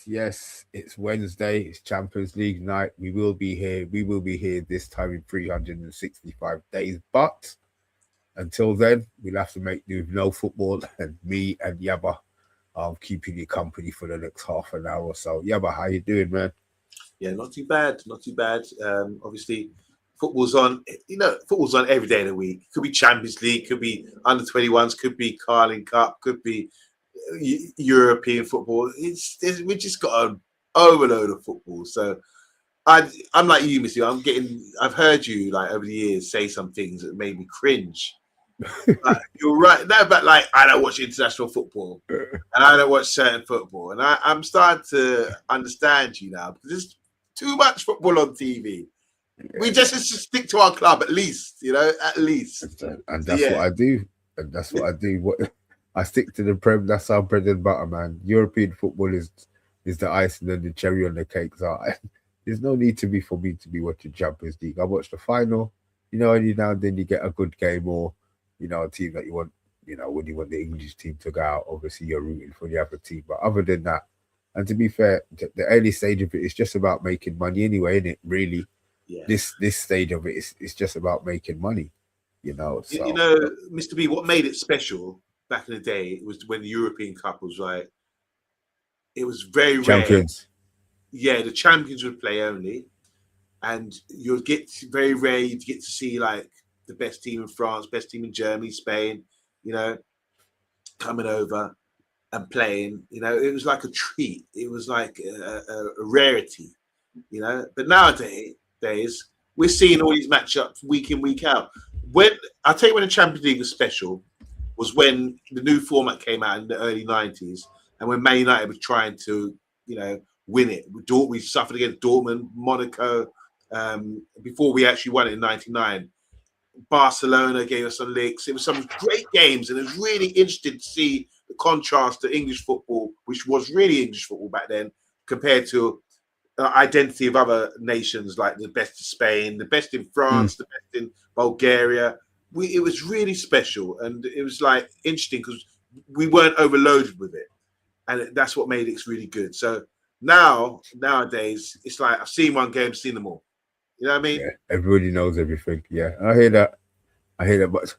Yes. It's Wednesday. It's Champions League night. We will be here. We will be here this time in 365 days. But until then, we'll have to make do with no football and me and Yaba keeping you company for the next half an hour or so. Yaba, how you doing, man? Yeah, not too bad. Not too bad. Obviously, football's on. Football's on every day of the week. Could be Champions League. Could be under 21s. Could be Carling Cup. Could be European football. We just got an overload of football. So I'm like you, Missy. I've heard you like over the years say some things that made me cringe. You're right. No, but like I don't watch international football, and I don't watch certain football, and I'm starting to understand you now because there's too much football on TV. We just stick to our club at least, at least. And that's what I do. And that's what I do. What I stick to the Prem. That's our bread and butter, man. European football is the icing and the cherry on the cake. So there's no need for me to be watching Champions League. I watch the final. Every now and then you get a good game or a team that you want. When you want the English team to go out, obviously you're rooting for the other team. But other than that, and to be fair, the early stage of it is just about making money anyway, isn't it? Really, yeah. This stage of it is just about making money. So. Mr. B, what made it special back in the day was when the European Cup was like, it was very champions. Rare. Yeah, the champions would play only, and you'd get very rare. You'd get to see like the best team in France, best team in Germany, Spain, coming over and playing. It was like a treat. It was like a rarity, But nowadays, we're seeing all these matchups week in, week out. I'll tell you when the Champions League was special was when the new format came out in the early 90s and when Man United was trying to, win it. We suffered against Dortmund, Monaco, before we actually won it in 99. Barcelona gave us some licks. It was some great games, and it was really interesting to see the contrast to English football, which was really English football back then, compared to identity of other nations like the best of Spain, the best in France, the best in Bulgaria. It was really special, and it was like interesting because we weren't overloaded with it, and that's what made it really good. So nowadays, it's like I've seen one game, seen them all. You know what I mean? Yeah, everybody knows everything. Yeah, I hear that. But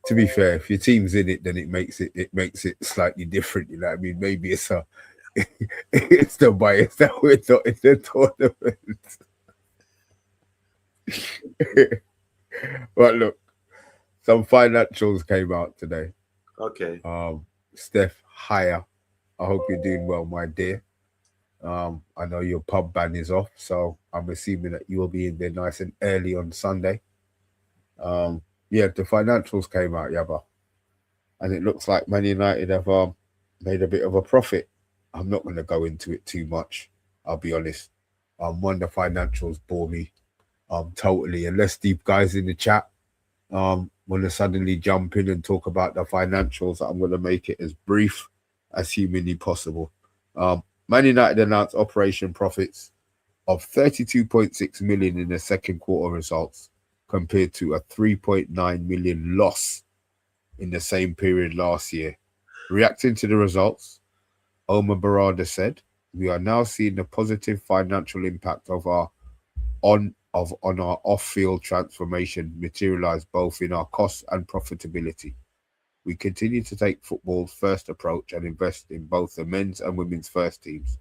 to be fair, if your team's in it, then it makes it slightly different. You know what I mean? Maybe it's the bias that we're not in the tournament. But look, some financials came out today. Okay. Steph, higher. I hope you're doing well, my dear. I know your pub ban is off, so I'm assuming that you will be in there nice and early on Sunday. The financials came out, Yaba, and it looks like Man United have made a bit of a profit. I'm not going to go into it too much. I'll be honest. One, the financials bore me totally. Unless the guys in the chat want to suddenly jump in and talk about the financials, I'm going to make it as brief as humanly possible. Man United announced operation profits of 32.6 million in the second quarter results, compared to a 3.9 million loss in the same period last year. Reacting to the results, Omar Barada said, "We are now seeing the positive financial impact of our off-field transformation materialize both in our costs and profitability. We continue to take football's first approach and invest in both the men's and women's first teams.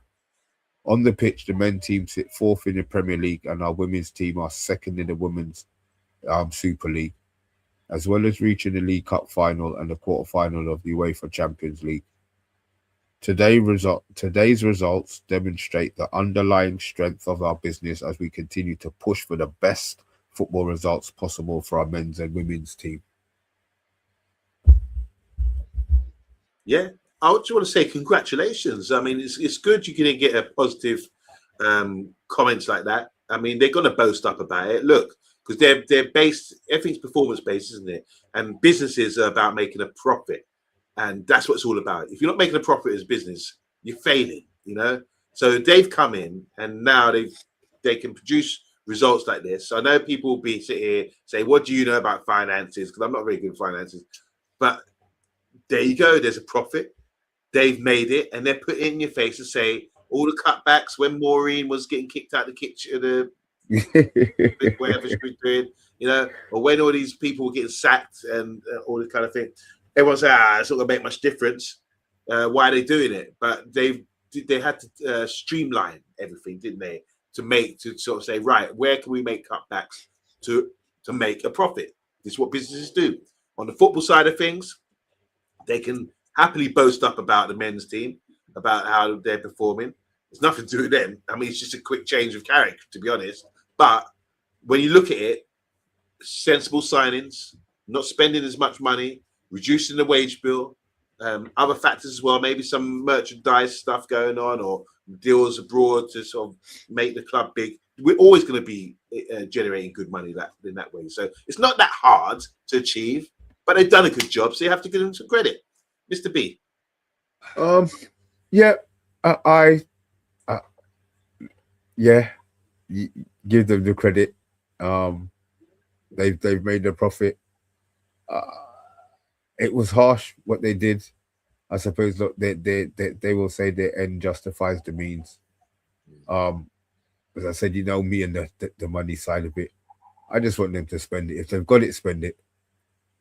On the pitch, the men's team sit fourth in the Premier League and our women's team are second in the Women's Super League, as well as reaching the League Cup final and the quarter-final of the UEFA Champions League. Today's results demonstrate the underlying strength of our business as we continue to push for the best football results possible for our men's and women's team." Yeah, I just want to say congratulations. I mean, it's good you can get a positive comments like that. I mean, they're going to boast up about it. Look, because they're based, everything's performance based, isn't it? And businesses are about making a profit, and that's what it's all about. If you're not making a profit as a business, you're failing. So they've come in, and now they can produce results like this. So I know people will be sitting here say, "What do you know about finances?" Because I'm not very good at finances, but there you go. There's a profit. They've made it, and they're put it in your face to say, all the cutbacks when Maureen was getting kicked out the kitchen, whatever she was doing, or when all these people were getting sacked and all this kind of thing. Everyone said, it's not going to make much difference. Why are they doing it? But they had to streamline everything, didn't they? To sort of say, right, where can we make cutbacks to make a profit? This is what businesses do. On the football side of things, they can happily boast up about the men's team, about how they're performing. It's nothing to do with them. I mean, it's just a quick change of character, to be honest. But when you look at it, sensible signings, not spending as much money, reducing the wage bill, other factors as well, maybe some merchandise stuff going on or deals abroad to sort of make the club big. We're always going to be generating good money in that way. So it's not that hard to achieve, but they've done a good job. So you have to give them some credit. Mr. B. Yeah, yeah, give them the credit. They've made a profit. It was harsh what they did. I suppose. Look, they will say the end justifies the means. As I said, me and the money side of it. I just want them to spend it. If they've got it, spend it.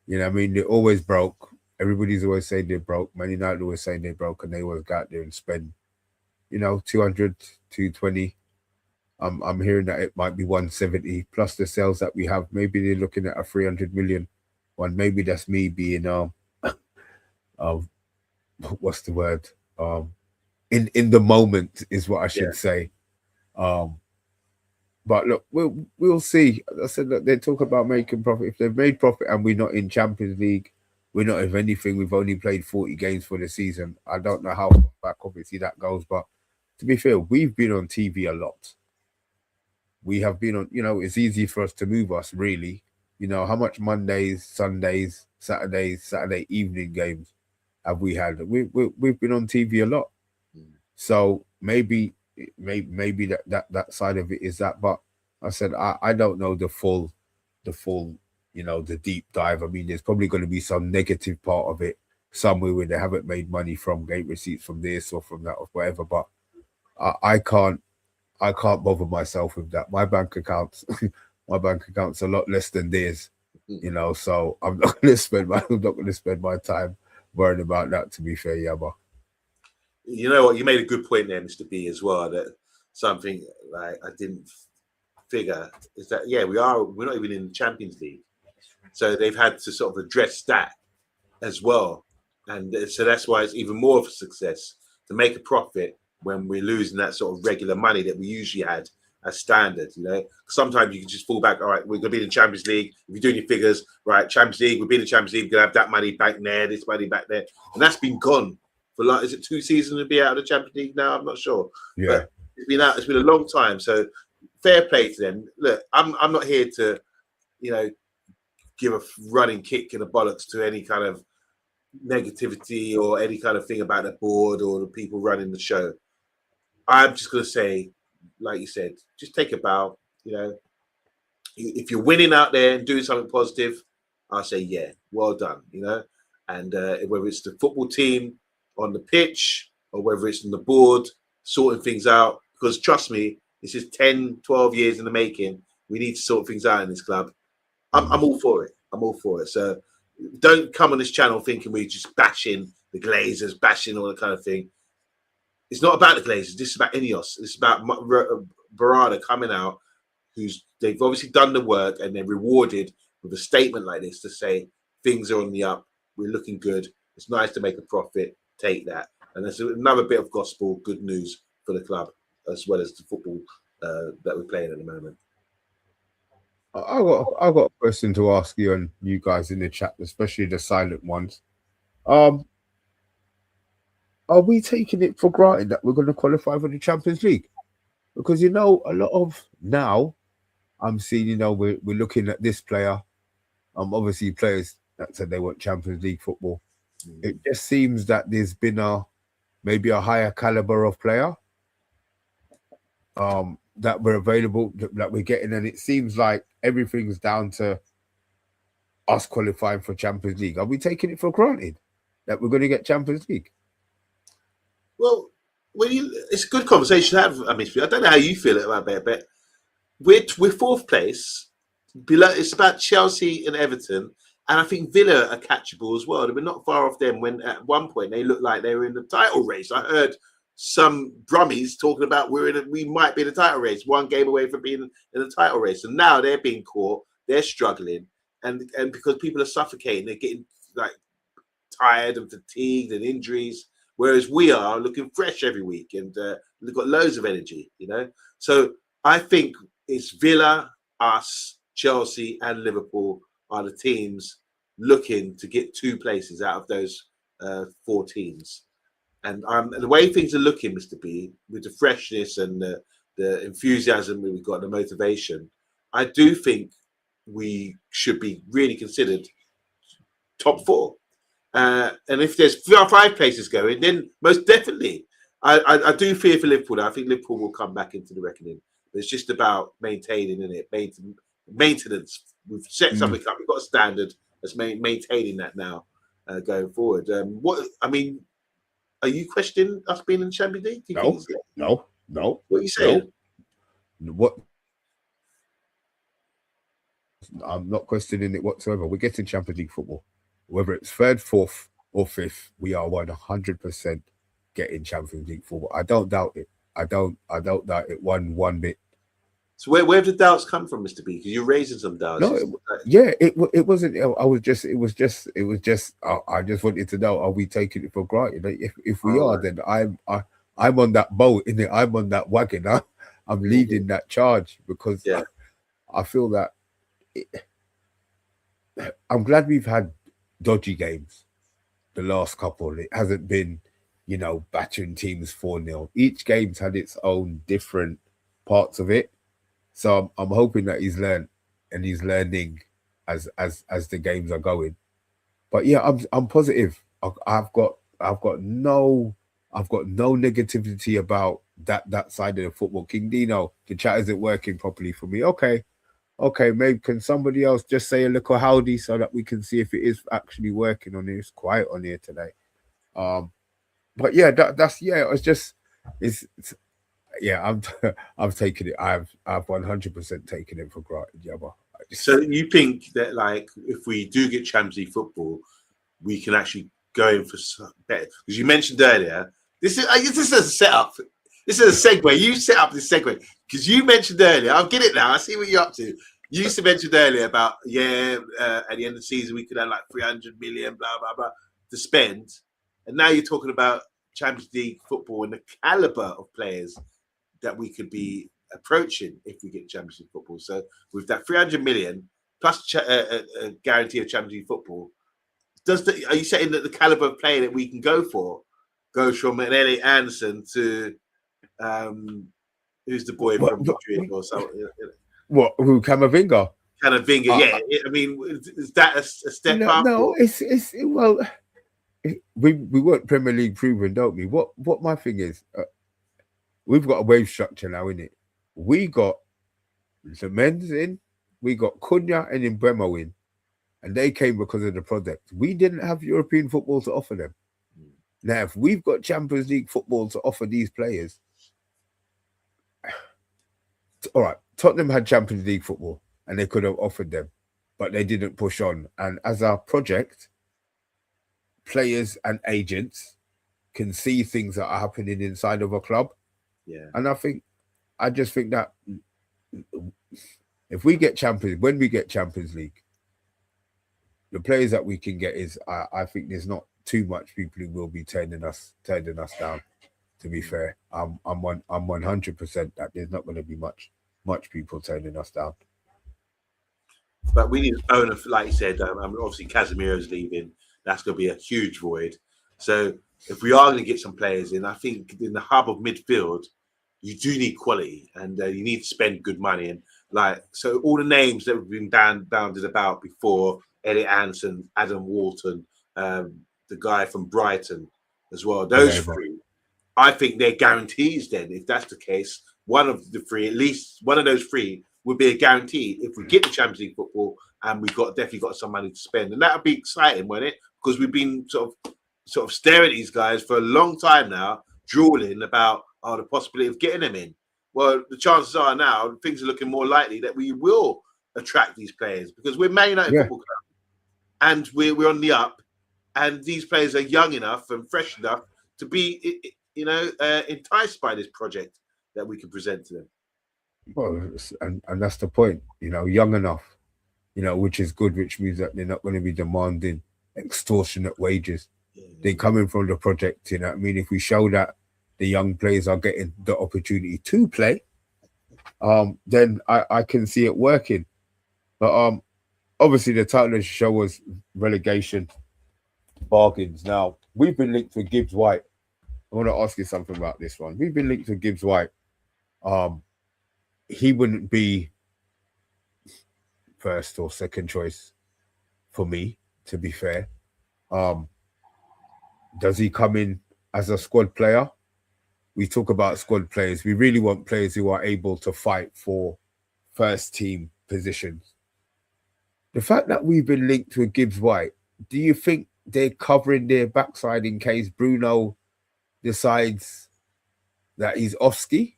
You know what I mean? They're always broke. Everybody's always saying they're broke. Man United always saying they're broke, and they always go out there and spend, 200, 220. I'm hearing that it might be 170 plus the sales that we have. Maybe they're looking at a 300 million one. Maybe that's me being what's the word? In the moment is what I should say. But look, we'll see. I said that they talk about making profit. If they've made profit and we're not in Champions League, we're not in anything. We've only played 40 games for the season. I don't know how back obviously that goes, but to be fair, we've been on TV a lot. We have been on. It's easy for us to move us really. How much Mondays, Sundays, Saturday evening games have we had? We've been on TV a lot. So maybe that side of it is that, but I said I don't know the full the deep dive. I mean, there's probably going to be some negative part of it somewhere where they haven't made money from gate receipts from this or from that or whatever, but I can't bother myself with that. My bank account's a lot less than theirs, so I'm not going to spend my time worrying about that, to be fair, Yabba. You know what? You made a good point there, Mr. B, as well. That something like I didn't figure is that we're not even in the Champions League, so they've had to sort of address that as well, and so that's why it's even more of a success to make a profit when we're losing that sort of regular money that we usually had as standard. Sometimes you can just fall back. All right, we're going to be in the Champions League. If you're doing your figures, right, Champions League, we'll be in the Champions League. We're going to have that money back there, this money back there, and that's been gone. For is it 2 seasons to be out of the Champions League now? I'm not sure. Yeah. But it's been out. It's been a long time. So fair play to them. Look, I'm not here to, give a running kick in the bollocks to any kind of negativity or any kind of thing about the board or the people running the show. I'm just going to say, like you said, just take a bow. If you're winning out there and doing something positive, I'll say, yeah, well done. And whether it's the football team on the pitch or whether it's on the board sorting things out, because trust me, this is 10, 12 years in the making. We need to sort things out in this club. I'm all for it. I'm all for it. So don't come on this channel thinking we're just bashing the Glazers, bashing all that kind of thing. It's not about the Glazers. This is about INEOS. It's about Barada coming out, they've obviously done the work and they're rewarded with a statement like this to say things are on the up. We're looking good. It's nice to make a profit. Take that. And there's another bit of gospel, good news for the club, as well as the football that we're playing at the moment. I got a question to ask you and you guys in the chat, especially the silent ones. Are we taking it for granted that we're going to qualify for the Champions League? Because a lot of now, I'm seeing we're looking at this player. Obviously players that said they want Champions League football. It just seems that there's been maybe a higher caliber of player that we're available, that we're getting, and it seems like everything's down to us qualifying for Champions League. Are we taking it for granted that we're going to get Champions League? Well, it's a good conversation to have. I mean, I don't know how you feel about it, but we're fourth place. Below, it's about Chelsea and Everton, and I think Villa are catchable as well. They were not far off them when at one point they looked like they were in the title race. I heard some Brummies talking about we might be in the title race, one game away from being in the title race, and now they're being caught. They're struggling, and because people are suffocating, they're getting like tired and fatigued and injuries. Whereas we are looking fresh every week, and we've got loads of energy. So I think it's Villa, us, Chelsea, and Liverpool are the teams looking to get 2 places out of those 4 teams. And the way things are looking, Mr. B, with the freshness and the enthusiasm we've got, the motivation, I do think we should be really considered top 4. And if there's 5 places going, then most definitely, I do fear for Liverpool. I think Liverpool will come back into the reckoning. But it's just about maintaining, isn't it? Maintenance. We've set something up. We've got a standard. That's maintaining that now going forward. Are you questioning us being in the Champions League? No. What are you saying? No. What? I'm not questioning it whatsoever. We're getting Champions League football. Whether it's 3rd, 4th, or 5th, we are 100% getting Champions League football. I don't doubt it. I don't doubt it one bit. So where have the doubts come from, Mr. B? Because you're raising some doubts. No, it wasn't. It was just. I just wanted to know: are we taking it for granted? If we are, then I'm on that boat, innit? I'm on that wagon. I'm leading that charge because I feel that. I'm glad we've had dodgy games the last couple. It hasn't been, battering teams 4-0. Each game's had its own different parts of it. So I'm hoping that he's learned and he's learning as the games are going. But yeah, I'm positive. I've got no negativity about that side of the football. King Dino, the chat isn't working properly for me. Okay, maybe can somebody else just say a little howdy so that we can see if it is actually working on here? It's quiet on here today. But yeah, I'm taking it. I've 100% taken it for granted, Jabba. So you think that if we do get Champions League football, we can actually go in for better? Because you mentioned earlier, this is a setup. This is a segue. You set up this segue because you mentioned earlier. I'll get it now. I see what you're up to. You used to mention earlier about at the end of the season we could have 300 million, blah blah blah, to spend, and now you're talking about Champions League football and the caliber of players that we could be approaching if we get Champions League football. So with that 300 million plus a guarantee of Champions League football, are you saying that the caliber of player that we can go for goes from an Elliot Anderson to who's the boy from Madrid or something? What? Who? Camavinga? Yeah. I mean, is that a step up? No, we weren't Premier League proven, don't we? What my thing is, we've got a wave structure now, innit? We got the men's in, we got Cunha and Mbeumo in, and they came because of the project. We didn't have European football to offer them. Now, if we've got Champions League football to offer these players, all right, Tottenham had Champions League football and they could have offered them, but they didn't push on. And as our project, players and agents can see things that are happening inside of a club. Yeah. And I just think that if we get when we get Champions League, the players that we can get is, I think there's not too much people who will be turning us down. To be fair, I'm 100% that there's not going to be much people turning us down. But we need an owner, like you said. Obviously, Casemiro's leaving. That's going to be a huge void. So if we are going to get some players in, I think in the hub of midfield, you do need quality and you need to spend good money. And so all the names that have been bounded about before, Elliot Anderson, Adam Walton, the guy from Brighton as well, those three, I think they're guarantees then. If that's the case, one of the three, at least one of those three, would be a guarantee if we get the Champions League football and we've definitely got some money to spend. And that would be exciting, wouldn't it? Because we've been sort of staring at these guys for a long time now drooling about the possibility of getting them in. Well, the chances are now things are looking more likely that we will attract these players because we're Man United Football Club and we're on the up, and these players are young enough and fresh enough to be, enticed by this project that we can present to them. Well, and that's the point, young enough, which is good, which means that they're not going to be demanding extortionate wages. They're coming from the project, I mean, if we show that the young players are getting the opportunity to play, then I can see it working. But obviously the title of the show was relegation bargains. Now, we've been linked with Gibbs White. I want to ask you something about this one. We've been linked with Gibbs White. He wouldn't be first or second choice for me, to be fair. Does he come in as a squad player? We talk about squad players. We really want players who are able to fight for first team positions. The fact that we've been linked with Gibbs White, do you think they're covering their backside in case Bruno decides that he's off ski?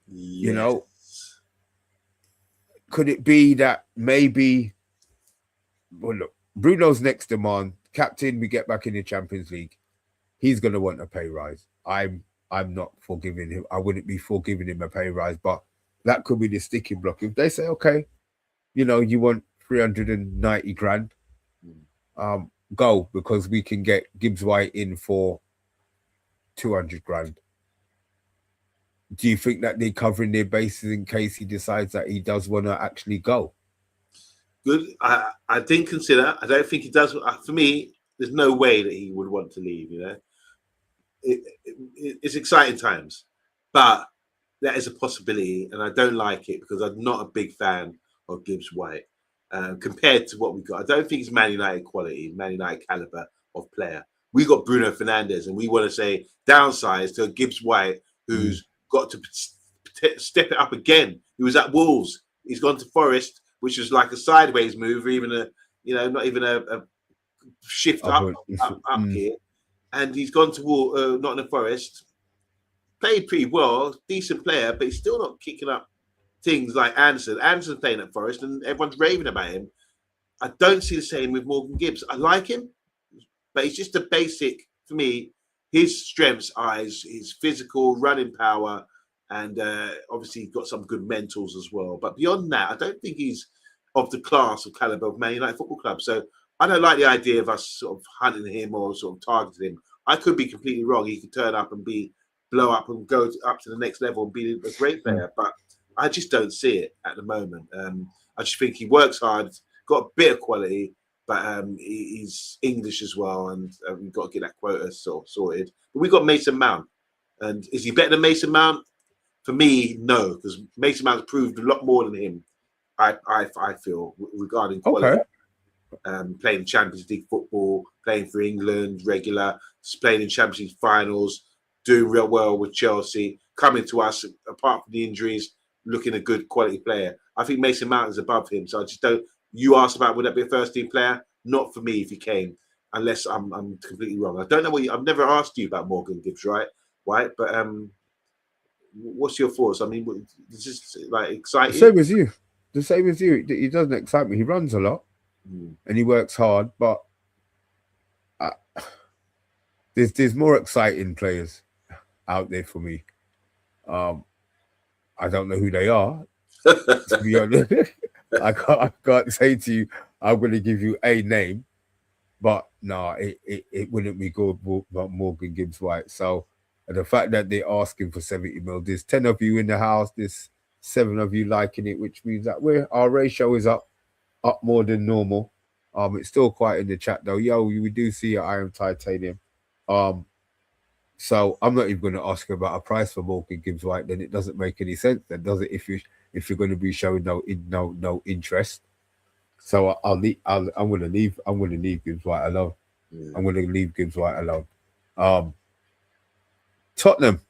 Yes. Could it be that maybe, well, look, Bruno's next demand, captain, we get back in the Champions League. He's going to want a pay rise. I'm not forgiving him. I wouldn't be forgiving him a pay rise, but that could be the sticking block. If they say, okay, you want 390 grand, go, because we can get Gibbs White in for 200 grand. Do you think that they're covering their bases in case he decides that he does want to actually go? Good. I didn't consider. I don't think he does. For me, there's no way that he would want to leave. It's exciting times, but that is a possibility, and I don't like it because I'm not a big fan of Gibbs White compared to what we got. I don't think he's Man United quality, Man United caliber of player. We got Bruno Fernandes, and we want to say downsize to Gibbs White, who's got to step it up again. He was at Wolves. He's gone to Forest, which is like a sideways move, or even not even a shift up here. And he's gone to Nottingham Forest, played pretty well, decent player, but he's still not kicking up things like Anderson. Anderson's playing at Forest, and everyone's raving about him. I don't see the same with Morgan Gibbs. I like him, but he's just a basic, for me, his strengths are his physical, running power, and obviously he's got some good mentals as well. But beyond that, I don't think he's of the class of caliber of Man United Football Club. So I don't like the idea of us sort of hunting him or sort of targeting him. I could be completely wrong. He could turn up and blow up and go up to the next level and be a great player. But I just don't see it at the moment. I just think he works hard, got a bit of quality, but he's English as well, and we've got to get that quota sorted. But we've got Mason Mount. And is he better than Mason Mount? For me, no, because Mason Mount's proved a lot more than him, I feel, regarding quality. Okay. Playing Champions League football, playing for England, regular, playing in Champions League finals, doing real well with Chelsea, coming to us, apart from the injuries, looking a good quality player. I think Mason Mount is above him, so I just don't. You asked about would that be a first team player? Not for me if he came, unless I'm completely wrong. I don't know I've never asked you about Morgan Gibbs, right? But what's your thoughts? I mean, is this like exciting? The same as you. He doesn't excite me. He runs a lot and he works hard, but there's more exciting players out there for me. I don't know who they are. To be honest, I can't say to you, I'm going to give you a name, but no, it wouldn't be good about Morgan Gibbs White. So the fact that they're asking for 70 mil, there's 10 of you in the house, there's 7 of you liking it, which means that our ratio is up more than normal. It's still quiet in the chat though. Yo, we do see I am titanium. So I'm not even going to ask about a price for Morgan Gibbs White. Then it doesn't make any sense. Then does it? If you're going to be showing no interest. So I'm going to leave. I'm going to leave Gibbs White alone. Yeah. I'm going to leave Gibbs White alone. Tottenham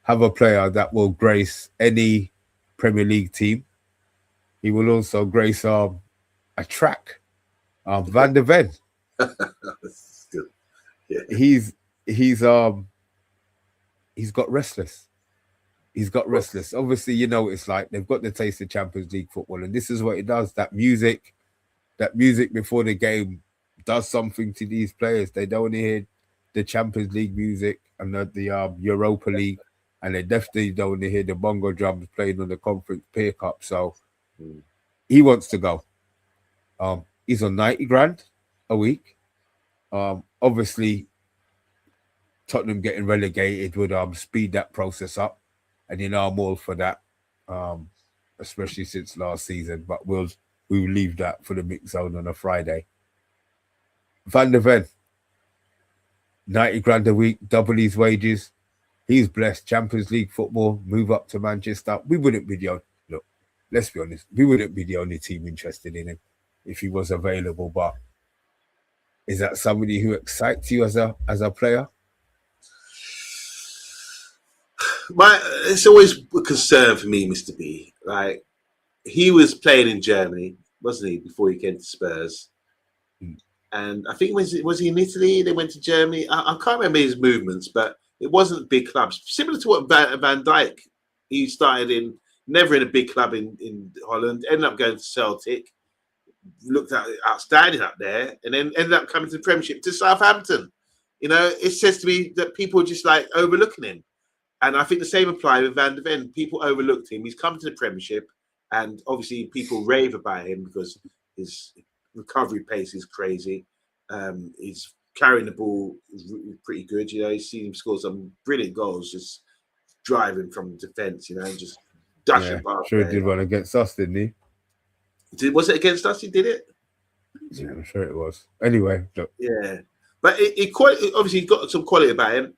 have a player that will grace any Premier League team. He will also grace a track. Van der Ven. That's good. Yeah. he's got restless. He's got restless. Obviously, you know what it's like. They've got the taste of Champions League football, and this is what it does. That music before the game does something to these players. They don't hear the Champions League music and the Europa League, and they definitely don't hear the bongo drums playing on the Conference Peer Cup. So he wants to go. He's on 90 grand a week. Obviously, Tottenham getting relegated would speed that process up, and you know I'm all for that, especially since last season. But we'll leave that for the mix zone on a Friday. Van der Ven, 90 grand a week, double his wages. He's blessed. Champions League football, move up to Manchester. We wouldn't be the only, look, let's be honest, we wouldn't be the only team interested in him if he was available. But is that somebody who excites you as a player? It's always a concern for me, Mr. B. Like, he was playing in Germany, wasn't he, before he came to Spurs? And I think was he in Italy? They went to Germany. I can't remember his movements, but it wasn't big clubs. Similar to what Van Dijk. He started never in a big club in Holland, ended up going to Celtic, looked outstanding up there, and then ended up coming to the Premiership to Southampton. You know, it says to me that people are just like overlooking him. And I think the same applies with Van der Ven. People overlooked him. He's come to the Premiership, and obviously people rave about him because his recovery pace is crazy. He's carrying the ball pretty good. You know, he's seen him score some brilliant goals, just driving from defence, you know, and just dashing past. Sure, did one against us, didn't he? Was it against us? He did it. Yeah, I'm sure it was. Anyway, look. Yeah, but obviously he's got some quality about him.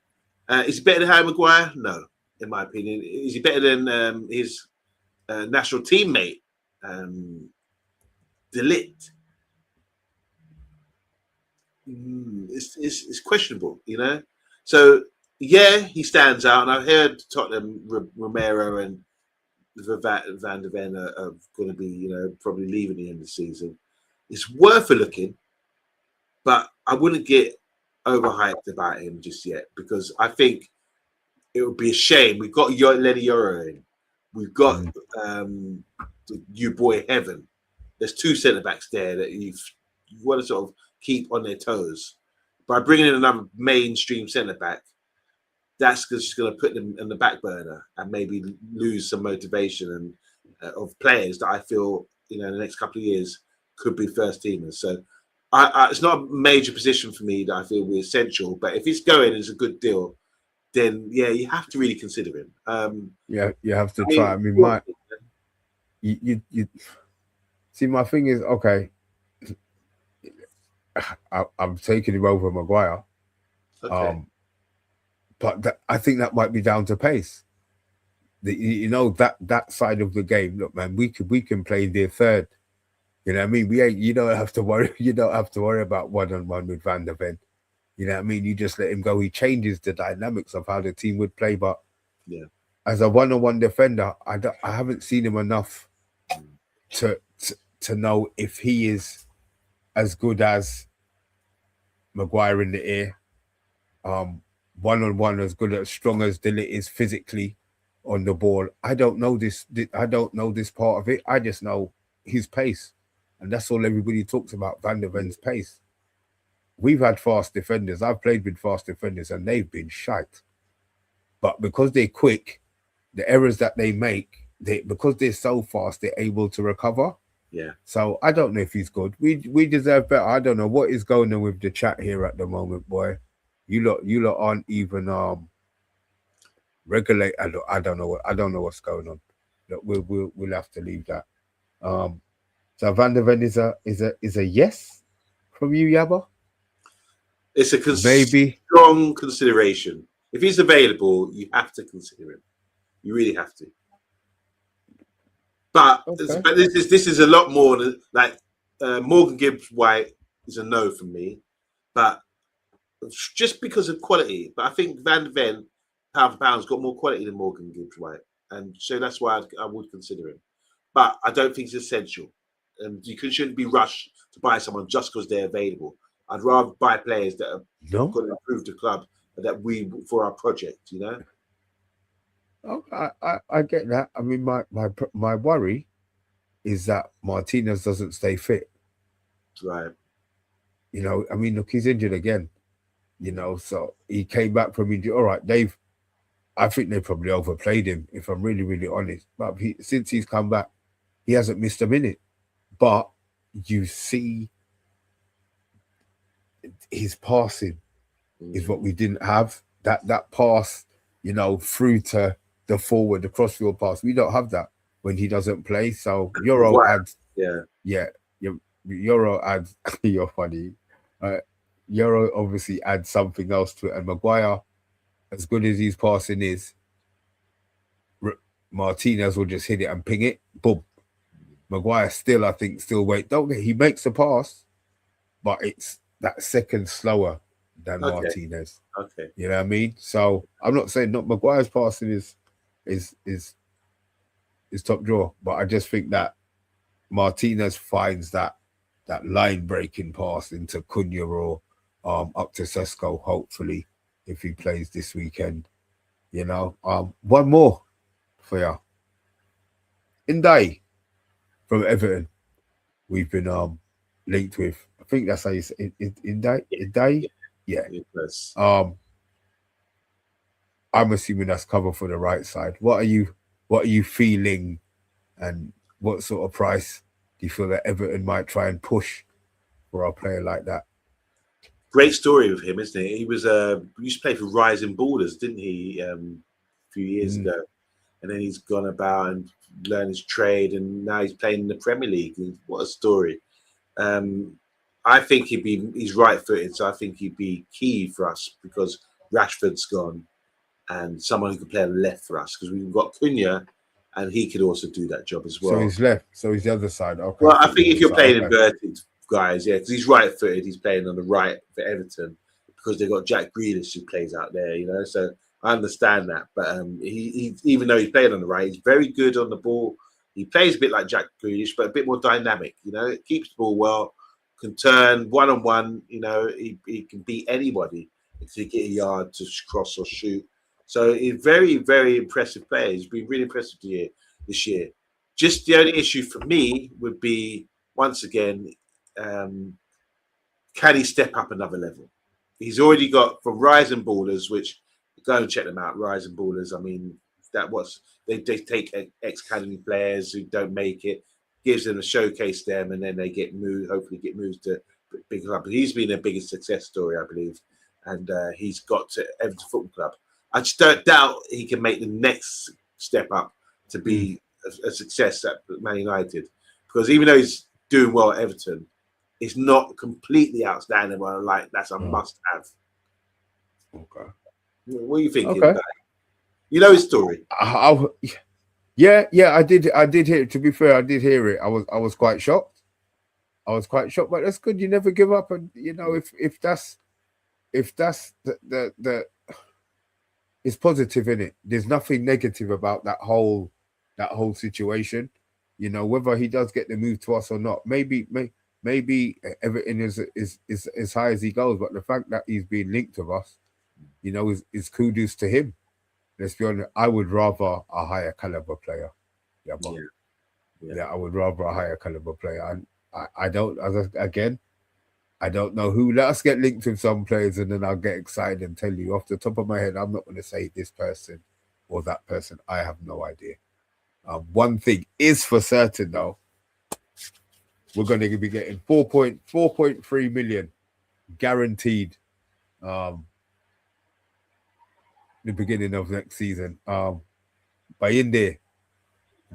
Is he better than Harry Maguire? No, in my opinion. Is he better than his national teammate, De Ligt? It's questionable, you know. So yeah, he stands out, and I've heard Tottenham, Romero, and Van der Ven are going to be, you know, probably leaving the end of the season. It's worth a looking, but I wouldn't get overhyped about him just yet, because I think it would be a shame. We've got Lenny Yoro in. We've got you boy Heaven. There's two centre backs there that you want to sort of keep on their toes. By bringing in another mainstream centre back, that's just going to put them in the back burner and maybe lose some motivation and of players that I feel, you know, in the next couple of years could be first teamers. So it's not a major position for me that I feel will be essential, but if it's going as a good deal, then yeah, you have to really consider him. Yeah, you have to try. I mean, you see, my thing is, okay, I'm taking him over Maguire, but I think that might be down to pace. You know, that side of the game. Look, man, we can play their third. You know what I mean? You don't have to worry. You don't have to worry about one-on-one with Van der Ven. You know what I mean? You just let him go. He changes the dynamics of how the team would play. But yeah, as a one-on-one defender, I haven't seen him enough to know if he is as good as Maguire in the air. One-on-one, as good, as strong as De Ligt is physically on the ball. I don't know this. I don't know this part of it. I just know his pace. And that's all everybody talks about, Van der Ven's pace. We've had fast defenders. I've played with fast defenders and they've been shite. But because they're quick, the errors that they make, because they're so fast, they're able to recover. Yeah. So I don't know if he's good. We deserve better. I don't know what is going on with the chat here at the moment, boy. You lot aren't even regulate. I don't know what's going on. Look, we'll have to leave that. So Van der Ven is a yes from you, Yabba? It's a maybe strong consideration. If he's available, you have to consider him. You really have to. But this is a lot more than, like, Morgan Gibbs-White is a no from me, but just because of quality. But I think Van der Ven, pound for pound, has got more quality than Morgan Gibbs-White, and so that's why I would consider him. But I don't think it's essential. And you shouldn't be rushed to buy someone just because they're available. I'd rather buy players that are going to improve the club that we for our project. You know. Oh, I get that. I mean, my worry is that Martinez doesn't stay fit. Right. You know, I mean, look, he's injured again. You know, so he came back from injury. All right, I think they probably overplayed him, if I'm really, really honest. But since he's come back, he hasn't missed a minute. But you see, his passing is what we didn't have. That pass, you know, through to the forward, the crossfield pass. We don't have that when he doesn't play. So Euro adds, yeah, Euro adds. You're funny. Euro obviously adds something else to it, and Maguire, as good as his passing is, Martinez will just hit it and ping it. Boom. Maguire still, I think, wait. Don't get, he makes the pass, but it's that second slower than Martinez. Okay. You know what I mean? So I'm not saying not Maguire's passing is top drawer, but I just think that Martinez finds that line breaking pass into Cunha or up to Sesko, hopefully, if he plays this weekend. You know. One more for you. Indai from Everton. We've been linked with. I think that's how you say it. Indai? Yeah. Yes. I'm assuming that's cover for the right side. What are you feeling, and what sort of price do you feel that Everton might try and push for a player like that? Great story with him, isn't it? He was he used to play for Rising Borders, didn't he? A few years ago, and then he's gone about and learned his trade, and now he's playing in the Premier League. What a story! I think he's right-footed, so I think he'd be key for us because Rashford's gone, and someone who can play on the left for us because we've got Cunha, and he could also do that job as well. So he's left. So he's the other side. Okay. Well, I think if you're playing inverted, guys, yeah, because he's right-footed, he's playing on the right for Everton because they've got Jack Grealish who plays out there, you know. So I understand that, but he even though he's playing on the right, he's very good on the ball. He plays a bit like Jack Grealish, but a bit more dynamic. You know, it keeps the ball well, can turn one-on-one. You know, he can beat anybody if he get a yard to cross or shoot. So he's very, very impressive player. He's been really impressive this year. Just the only issue for me would be once again, can he step up another level? He's already got from Rising Ballers, which go and check them out. Rising Ballers. I mean, they take ex-academy players who don't make it, gives them a showcase them, and then they get moved. Hopefully, get moved to big club. He's been their biggest success story, I believe, and he's got to Everton Football Club. I just don't doubt he can make the next step up to be a success at Man United, because even though he's doing well at Everton, it's not completely outstanding. Well, like that's a must-have. Okay. What are you thinking? Okay. You know his story. Yeah, I did hear it. To be fair, I did hear it. I was quite shocked. But that's good. You never give up, and you know if that's the it's positive in it. There's nothing negative about that whole situation. You know, whether he does get the move to us or not, maybe Everton is as high as he goes. But the fact that he's being linked with us, you know, is kudos to him. Let's be honest. I would rather a higher caliber player. Yeah, I would rather a higher caliber player. And I don't. I don't know who. Let us get linked with some players, and then I'll get excited and tell you off the top of my head. I'm not going to say this person or that person. I have no idea. One thing is for certain, though. We're going to be getting 4.3 million guaranteed. The beginning of next season. By in there,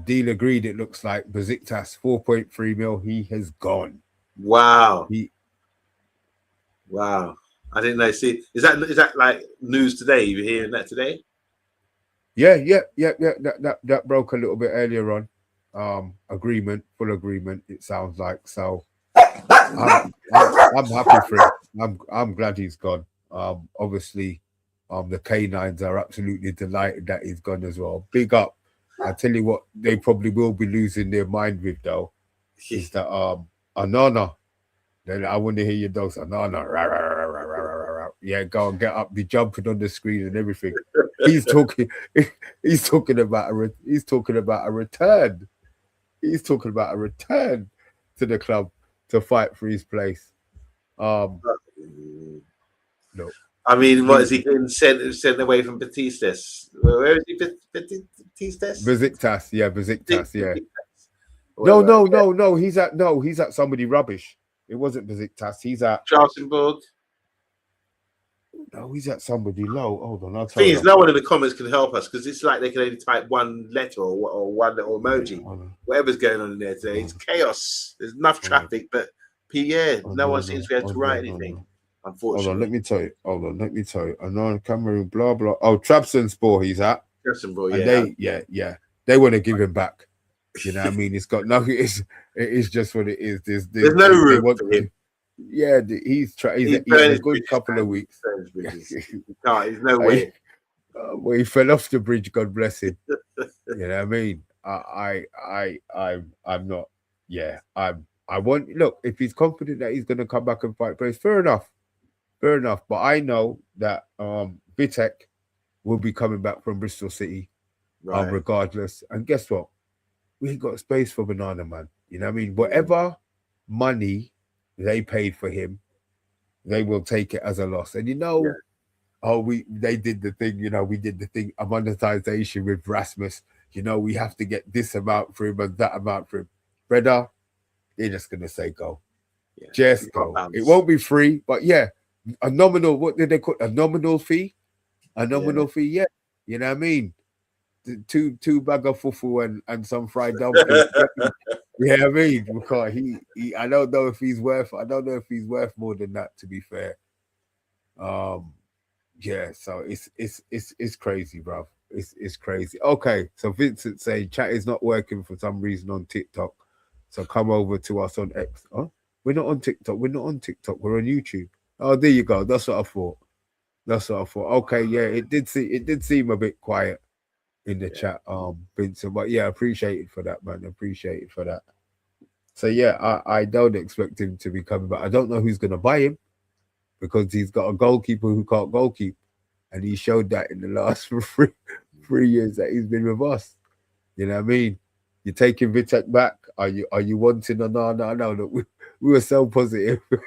deal agreed. It looks like Besiktas 4.3 mil. He has gone. Wow. Wow. I didn't know. See, is that like news today? You hearing that today? Yeah. That broke a little bit earlier on. Full agreement. It sounds like so. I'm happy for him. I'm glad he's gone. Obviously, the Canines are absolutely delighted that he's gone as well. Big up. I tell you what, they probably will be losing their mind with though. Is that Anana. Then I want to hear your dogs. Anana. go and get up, be jumping on the screen and everything. He's talking, he's talking about he's talking about a return. He's talking about a return to the club to fight for his place. No, I mean, what is he getting sent away from Batistas? Where is he? Batistas? Besiktas, yeah, Besiktas, yeah. Whatever. No. He's at somebody rubbish. It wasn't Besiktas. He's at Charlestonburg. No, he's at somebody low. Hold on, I'll tell Thing you. is, no one in the comments can help us because it's like they can only type one letter or one little emoji. Whatever's going on in there today, it's chaos. There's enough traffic, but no one seems to be able to write anything. Unfortunately. Hold on, let me tell you. I know Cameroon, blah blah. Oh, Trabzonspor, he's at. Trabzonspor, yeah. They want to give him back. You know what I mean? It's got no. It is just what it is. There's no room for him. Yeah, he's had a good couple of weeks. There's no way. Well, he fell off the bridge. God bless him. You know what I mean? I'm not. Yeah, I want. Look, if he's confident that he's going to come back and fight place, fair enough. But I know that Vitek will be coming back from Bristol City, right. Regardless. And guess what? We ain't got space for Banana Man. You know what I mean? Whatever money they paid for him, they will take it as a loss. And they did the thing, we did the thing, a monetization with Rasmus. We have to get this amount for him and that amount for him. Brother, they're just going to say go. Yeah, just go. It won't be free, but yeah, a nominal, what did they call it? A nominal fee? A nominal fee, yeah. You know what I mean? Two bag of fufu and some fried dumplings. Yeah, I mean, because he I don't know if he's worth more than that, to be fair. Yeah, so it's crazy, bro. It's crazy. Okay, so Vincent saying chat is not working for some reason on TikTok. So come over to us on X. Oh, we're not on TikTok. We're on YouTube. Oh, there you go. That's what I thought. Okay, yeah, it did seem a bit quiet in the chat, Vincent. But yeah, appreciate it for that, man. Appreciate it for that. So yeah, I don't expect him to be coming back. I don't know who's gonna buy him because he's got a goalkeeper who can't goalkeep, and he showed that in the last 3 years that he's been with us. You know what I mean? You're taking Vitek back. Are you wanting a no? Look, we were so positive. Look,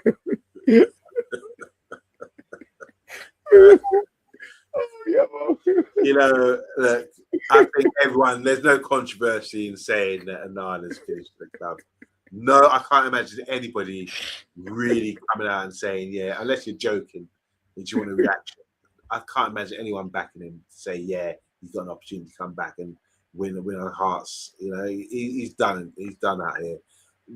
I think there's no controversy in saying that Anana's finished the club. No, I can't imagine anybody really coming out and saying, yeah, unless you're joking, that you want a reaction. I can't imagine anyone backing him to say, yeah, he's got an opportunity to come back and win our hearts. He's done. He's done out here.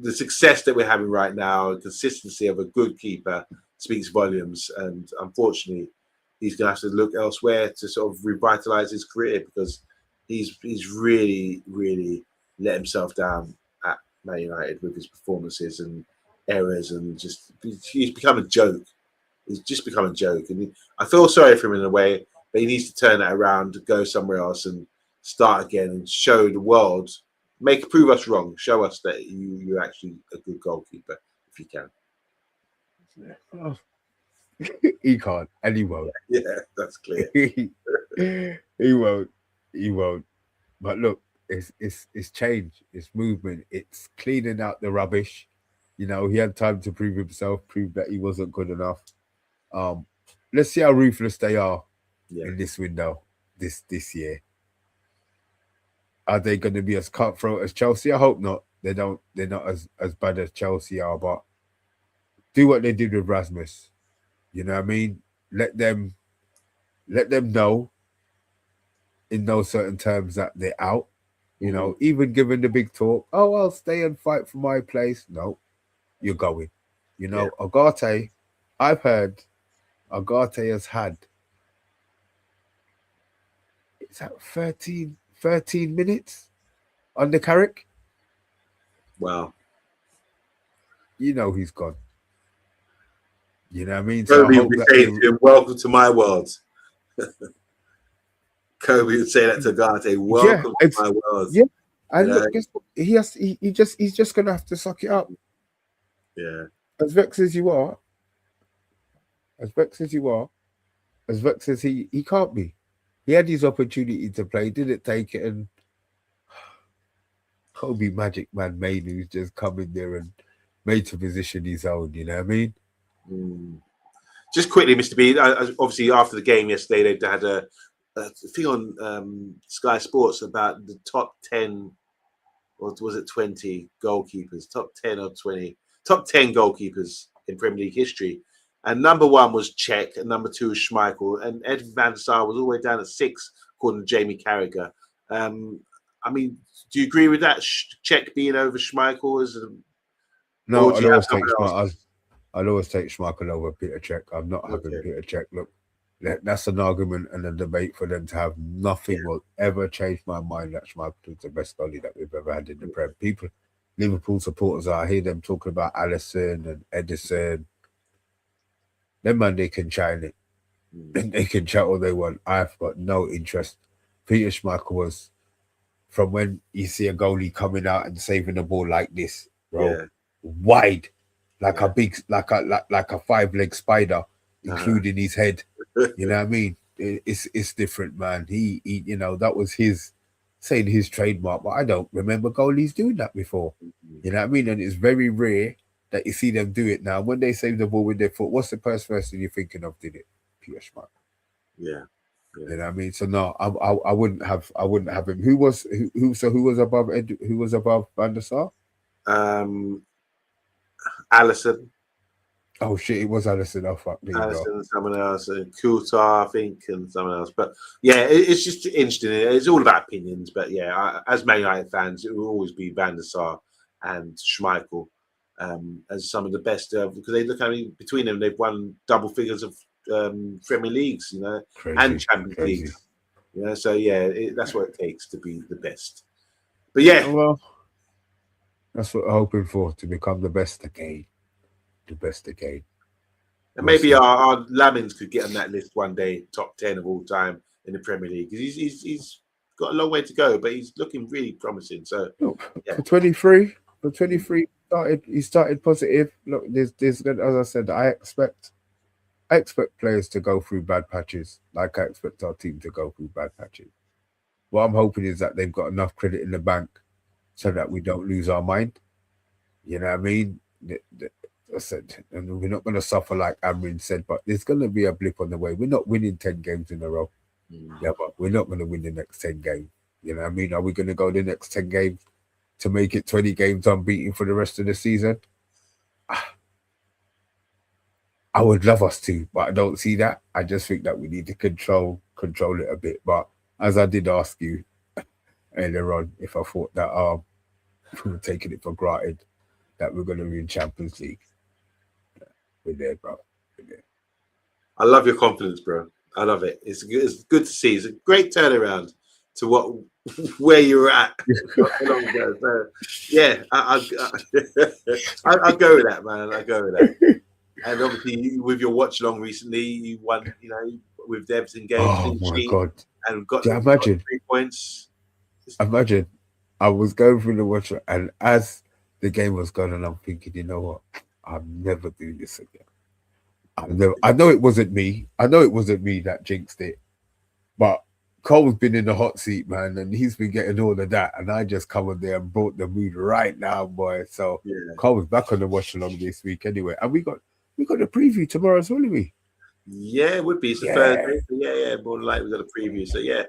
The success that we're having right now, consistency of a good keeper speaks volumes. And unfortunately, he's going to have to look elsewhere to sort of revitalize his career because he's really, really let himself down at Man United with his performances and errors, and he's become a joke. He's just become a joke, and I feel sorry for him in a way, but he needs to turn that around, go somewhere else, and start again and show the world, prove us wrong, show us that you're actually a good goalkeeper if you can. He can't, and he won't. Yeah, that's clear. He won't. But look, it's change, it's movement, it's cleaning out the rubbish. He had time to prove himself, prove that he wasn't good enough. Let's see how ruthless they are in this window, this year. Are they going to be as cutthroat as Chelsea? I hope not. They're not as bad as Chelsea are, but do what they did with Rasmus. You know what I mean? Let them know in no certain terms that they're out. Even given the big talk, oh, I'll stay and fight for my place. No, you're going. Agate, I've heard Agate has had, is that 13 minutes on the Carrick? Wow. He's gone. You know what I mean? Kobe would be saying to him, welcome to my world. Kobe would say that to Agate, welcome to my world. Yeah. And look, guess what? He's just gonna have to suck it up. Yeah. As vexed as you are, as vexed as you are, as vexed as he can't be. He had his opportunity to play, didn't take it, and Kobe Magic Man Mainu's just come in there and made to position his own. You know what I mean? Mm. Just quickly, Mr. B. Obviously, after the game yesterday, they had a thing on Sky Sports about the top 10, or was it 20 goalkeepers? Top 10 or 20? Top 10 goalkeepers in Premier League history. And number 1 was Cech, and number 2 was Schmeichel, and Ed van der Sar was all the way down at 6, according to Jamie Carragher. I mean, do you agree with that? Cech being over Schmeichel No, or do you have someone else? I'd always take Schmeichel over Peter Cech. I'm not having Peter Cech. Look, that's an argument and a debate for them to have. Nothing will ever change my mind that Schmeichel is the best goalie that we've ever had in the Prem. People, Liverpool supporters, I hear them talking about Alisson and Edison. Them man, they can chat in it. They can chat all they want. I've got no interest. Peter Schmeichel was, from when you see a goalie coming out and saving the ball like this, bro, wide, like a big, like a 5-leg spider, including his head. You know what I mean? It's different, man. He you know, that was his trademark, but I don't remember goalies doing that before. You know what I mean? And it's very rare that you see them do it now. When they save the ball with their foot, what's the first person you're thinking of did it? Peter Schmeichel. Yeah. You know what I mean? So no, I wouldn't have him. Who was above who was above Van der Sar? Alisson. Oh shit, it was Alisson. Oh fuck me, Alisson and someone else, and Kutar, I think, and someone else. But yeah, it's just interesting. It's all about opinions. But yeah, as Man United fans, it will always be Van der Sar and Schmeichel as some of the best because they look. I mean, between them, they've won double figures of Premier Leagues, you know, and Champions Leagues. You know, so yeah, that's what it takes to be the best. But yeah, well, that's what we're hoping for, to become the best again. The best again. And maybe our Lamins could get on that list one day, top 10 of all time in the Premier League. He's got a long way to go, but he's looking really promising. So for 23, he started positive. Look, there's as I said, I expect players to go through bad patches, like I expect our team to go through bad patches. What I'm hoping is that they've got enough credit in the bank so that we don't lose our mind. You know what I mean? I said, and we're not going to suffer like Amrin said, but there's going to be a blip on the way. We're not winning 10 games in a row. Yeah, but we're not going to win the next 10 games. You know what I mean? Are we going to go the next 10 games to make it 20 games unbeaten for the rest of the season? I would love us to, but I don't see that. I just think that we need to control it a bit. But as I did ask you earlier on, if I thought that we were taking it for granted that we're going to win Champions League. We're there, bro. We're there. I love your confidence, bro. I love it. It's good to see. It's a great turnaround to where you were at. So, yeah, I'll go with that, man. I'll go with that. And obviously, with your watch along recently, you won, you know, with the Everton game. Oh my god! And got 3 points. Imagine, I was going through the watch, and as the game was going on, I'm thinking, you know what? I'm never doing this again. I know it wasn't me. I know it wasn't me that jinxed it, but Cole's been in the hot seat, man, and he's been getting all of that, and I just come on there and brought the mood right now, boy. So Cole's back on the watch along this week anyway, and we got a preview tomorrow as well, we. Yeah, it would be. It's a Thursday. So yeah. More than likely, we've got a preview. So yeah,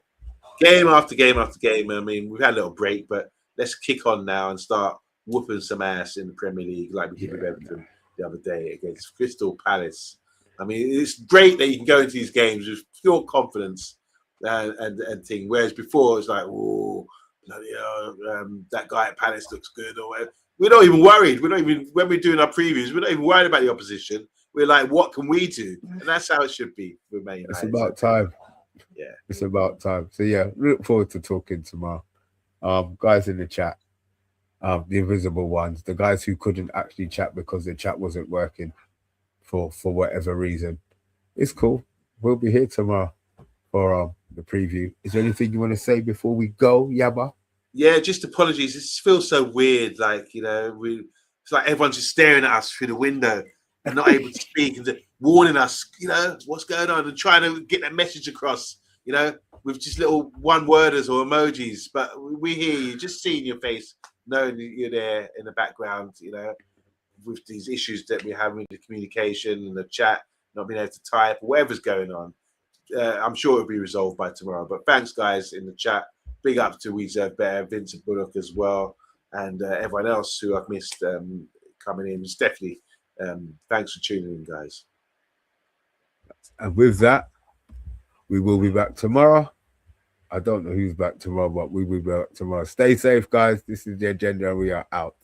game after game after game. I mean, we've had a little break, but let's kick on now and start whooping some ass in the Premier League like we did with Everton the other day against Crystal Palace. I mean, it's great that you can go into these games with pure confidence and thing. Whereas before, it's like, oh, bloody hell, that guy at Palace looks good or whatever. We're not even worried. We're not even, when we're doing our previews, we're not even worried about the opposition. We're like, what can we do? And that's how it should be with Man United. It's about time. Yeah. It's about time. So yeah, look forward to talking tomorrow. Guys in the chat, the invisible ones, the guys who couldn't actually chat because their chat wasn't working for whatever reason. It's cool. We'll be here tomorrow for the preview. Is there anything you want to say before we go, Yabba? Yeah, just apologies. It feels so weird. Like, you know, it's like everyone's just staring at us through the window and not able to speak. And warning us, what's going on, and trying to get that message across, with just little one-worders or emojis. But we hear you, just seeing your face, knowing that you're there in the background, with these issues that we're having with the communication and the chat, not being able to type, whatever's going on. I'm sure it'll be resolved by tomorrow. But thanks, guys, in the chat. Big up to We Deserve Better, Vincent Bullock as well, and everyone else who I've missed coming in. Stephanie, thanks for tuning in, guys. And with that, we will be back tomorrow. I don't know who's back tomorrow, but we will be back tomorrow. Stay safe, guys. This is the agenda, and we are out.